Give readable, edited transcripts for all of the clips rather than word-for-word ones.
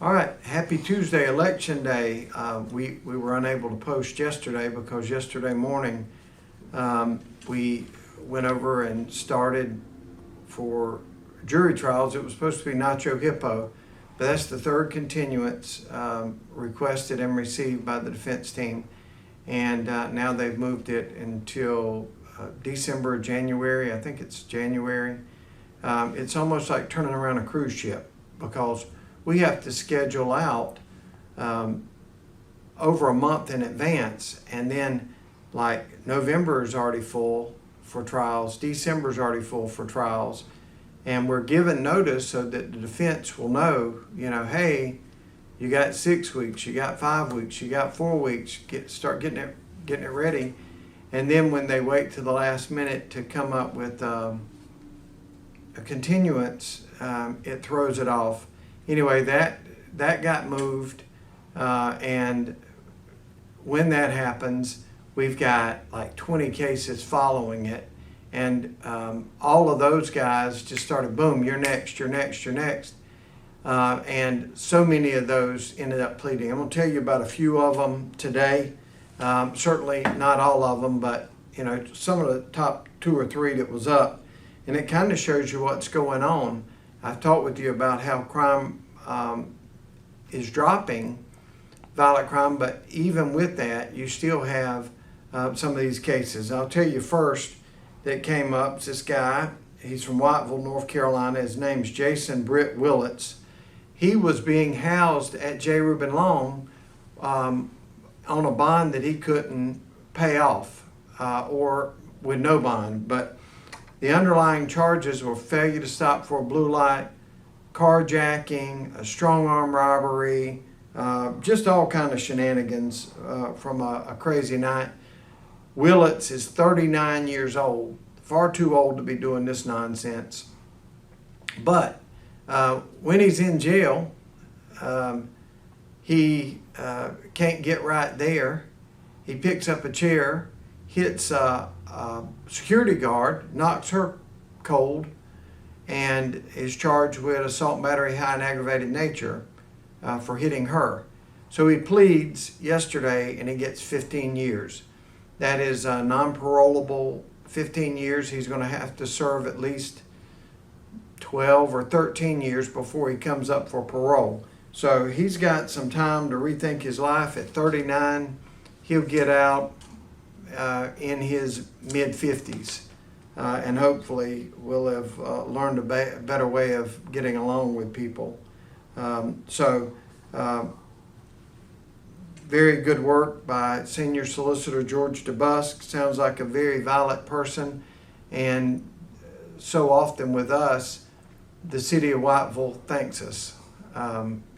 All right, happy Tuesday, Election Day. We were unable to post yesterday because yesterday morning we went over and started for jury trials. It was supposed to be Nacho Hippo, but that's the third continuance requested and received by the defense team. And now they've moved it until December, January. I think it's January. It's almost like turning around a cruise ship because we have to schedule out over a month in advance, and then like November is already full for trials, December is already full for trials, and we're given notice so that the defense will know, hey, you got 6 weeks, you got 5 weeks, you got 4 weeks, start getting it ready. And then when they wait to the last minute to come up with a continuance, it throws it off. Anyway, that got moved, and when that happens, we've got like 20 cases following it, and all of those guys just started, boom, you're next, you're next, you're next. And so many of those ended up pleading. I'm going to tell you about a few of them today. Certainly not all of them, but some of the top 2 or 3 that was up. And it kind of shows you what's going on. I've talked with you about how crime is dropping, violent crime, but even with that, you still have some of these cases. I'll tell you first that came up, is this guy. He's from Whiteville, North Carolina. His name's Jason Britt Willits. He was being housed at J. Reuben Long on a bond that he couldn't pay off or with no bond. But the underlying charges were failure to stop for a blue light, carjacking, a strong arm robbery, just all kind of shenanigans from a crazy night. Willits is 39 years old, far too old to be doing this nonsense. But when he's in jail, he can't get right there. He picks up a chair, hits a security guard, knocks her cold, and is charged with assault and battery high and aggravated nature for hitting her. So he pleads yesterday and he gets 15 years. That is non-parolable 15 years. He's going to have to serve at least 12 or 13 years before he comes up for parole. So he's got some time to rethink his life. At 39, he'll get out in his mid-50s. And hopefully will have learned a better way of getting along with people. Very good work by Senior Solicitor George DeBusk. Sounds like a very violent person, and so often with us, the city of Whiteville thanks us.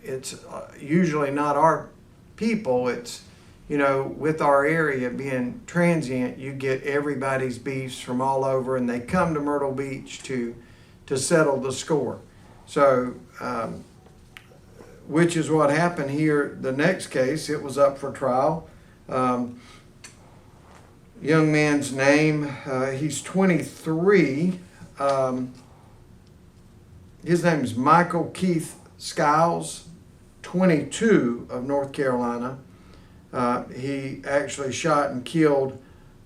It's usually not our people. It's with our area being transient, you get everybody's beefs from all over, and they come to Myrtle Beach to settle the score. So, which is what happened here. The next case, it was up for trial. Young man's name, he's 23. His name is Michael Keith Skiles, 22, of North Carolina. He actually shot and killed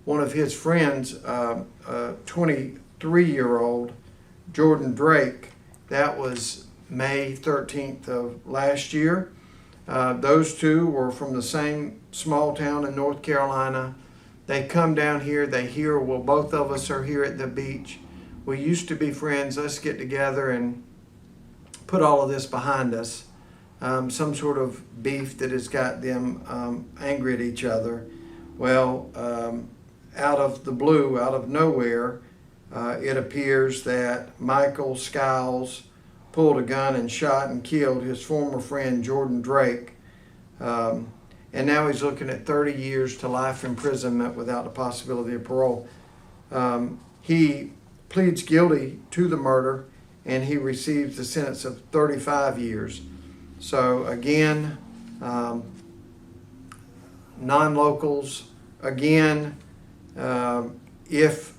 one of his friends, a 23-year-old, Jordan Drake. That was May 13th of last year. Those two were from the same small town in North Carolina. They come down here, they hear, well, both of us are here at the beach. We used to be friends, let's get together and put all of this behind us. Some sort of beef that has got them angry at each other. Well, out of the blue, out of nowhere, it appears that Michael Skiles pulled a gun and shot and killed his former friend Jordan Drake. And now he's looking at 30 years to life imprisonment without the possibility of parole. He pleads guilty to the murder, and he receives a sentence of 35 years. So again, non-locals, again, if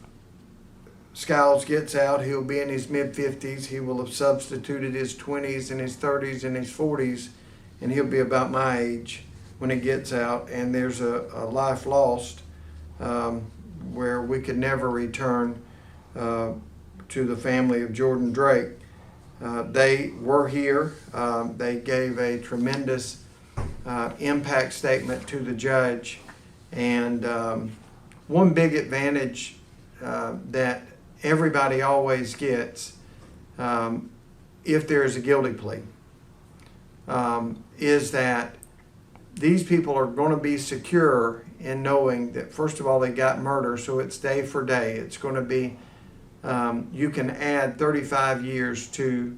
Skiles gets out, he'll be in his mid-50s. He will have substituted his 20s and his 30s and his 40s and he'll be about my age when he gets out, and there's a life lost where we could never return to the family of Jordan Drake. They were here. They gave a tremendous impact statement to the judge, and one big advantage that everybody always gets if there is a guilty plea is that these people are going to be secure in knowing that, first of all, they got murder, so it's day for day. It's going to be, you can add 35 years to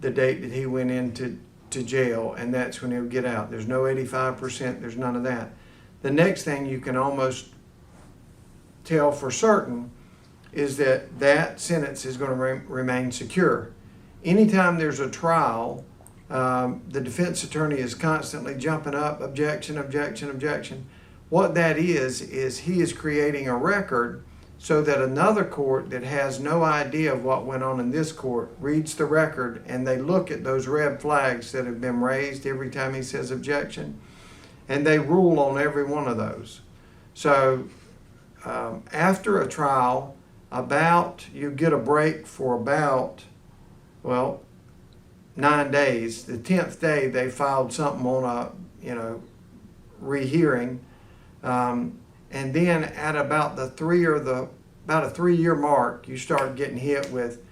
the date that he went into jail, and that's when he'll get out. There's no 85%, there's none of that. The next thing you can almost tell for certain is that that sentence is going to remain secure. Anytime there's a trial, the defense attorney is constantly jumping up, objection, objection, objection. What that is he is creating a record so that another court that has no idea of what went on in this court reads the record, and they look at those red flags that have been raised every time he says objection, and they rule on every one of those. So after a trial, you get a break for about, 9 days. The 10th day they filed something on a rehearing, and then at about a 3-year mark, you start getting hit with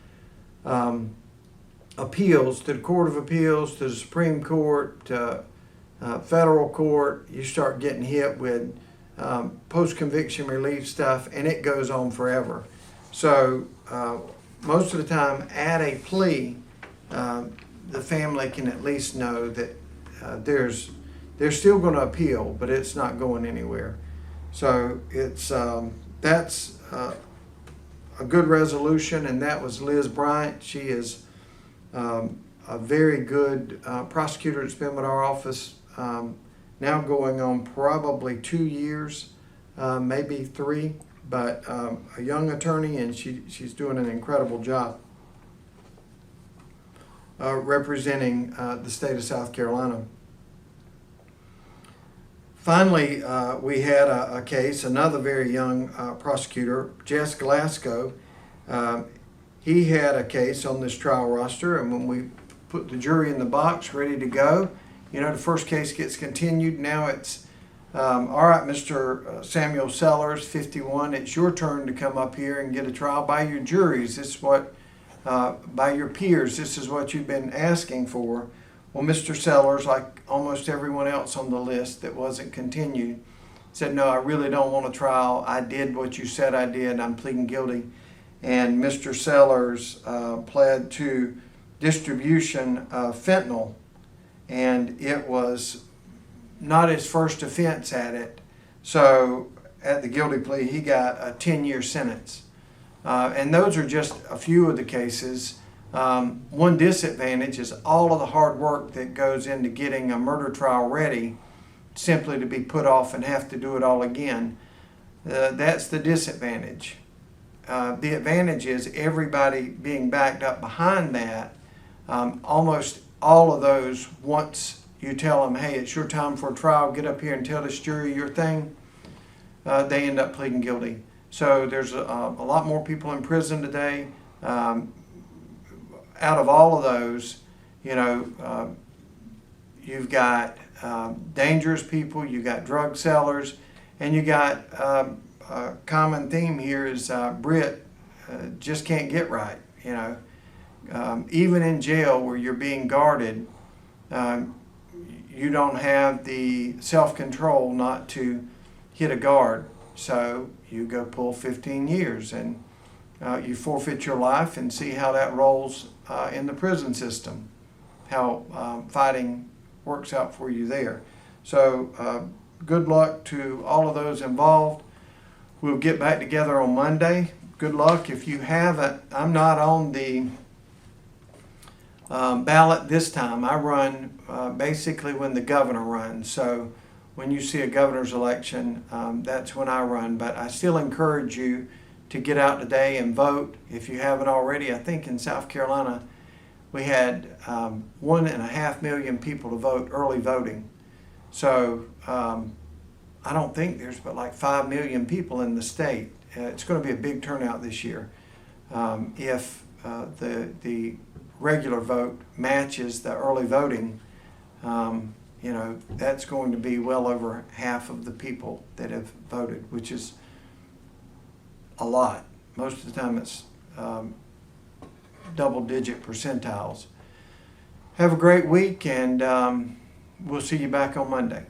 appeals to the Court of Appeals, to the Supreme Court, to federal court. You start getting hit with post-conviction relief stuff, and it goes on forever. So most of the time at a plea, the family can at least know that they're still going to appeal, but it's not going anywhere. So it's that's a good resolution, and that was Liz Bryant. She is a very good prosecutor that's been with our office now going on probably 2 years, maybe 3, but a young attorney, and she's doing an incredible job representing the state of South Carolina. Finally, we had a case, another very young prosecutor, Jess Glasgow. He had a case on this trial roster, and when we put the jury in the box ready to go, the first case gets continued. Now it's, all right, Mr. Samuel Sellers, 51, it's your turn to come up here and get a trial by your juries. This is what, by your peers, this is what you've been asking for. Well, Mr. Sellers, like almost everyone else on the list that wasn't continued, said, no, I really don't want a trial. I did what you said I did. I'm pleading guilty. And Mr. Sellers pled to distribution of fentanyl, and it was not his first offense at it. So at the guilty plea, he got a 10-year sentence. And those are just a few of the cases. One disadvantage is all of the hard work that goes into getting a murder trial ready simply to be put off and have to do it all again. That's the disadvantage. The advantage is everybody being backed up behind that. Almost all of those, once you tell them, hey, it's your time for a trial, get up here and tell this jury your thing, they end up pleading guilty. So there's a lot more people in prison today. Out of all of those, you've got dangerous people, you've got drug sellers, and you got a common theme here is Brit just can't get right. Even in jail where you're being guarded, you don't have the self-control not to hit a guard. So you go pull 15 years and you forfeit your life, and see how that rolls in the prison system, how fighting works out for you there. So good luck to all of those involved. We'll get back together on Monday. Good luck. If you haven't, I'm not on the ballot this time. I run basically when the governor runs. So when you see a governor's election, that's when I run. But I still encourage you to get out today and vote. If you haven't already, I think in South Carolina, we had 1.5 million people to vote early voting. So I don't think there's but like 5 million people in the state. It's going to be a big turnout this year. If the regular vote matches the early voting, you know, that's going to be well over half of the people that have voted, which is a lot. Most of the time it's double-digit percentiles. Have a great week, and we'll see you back on Monday.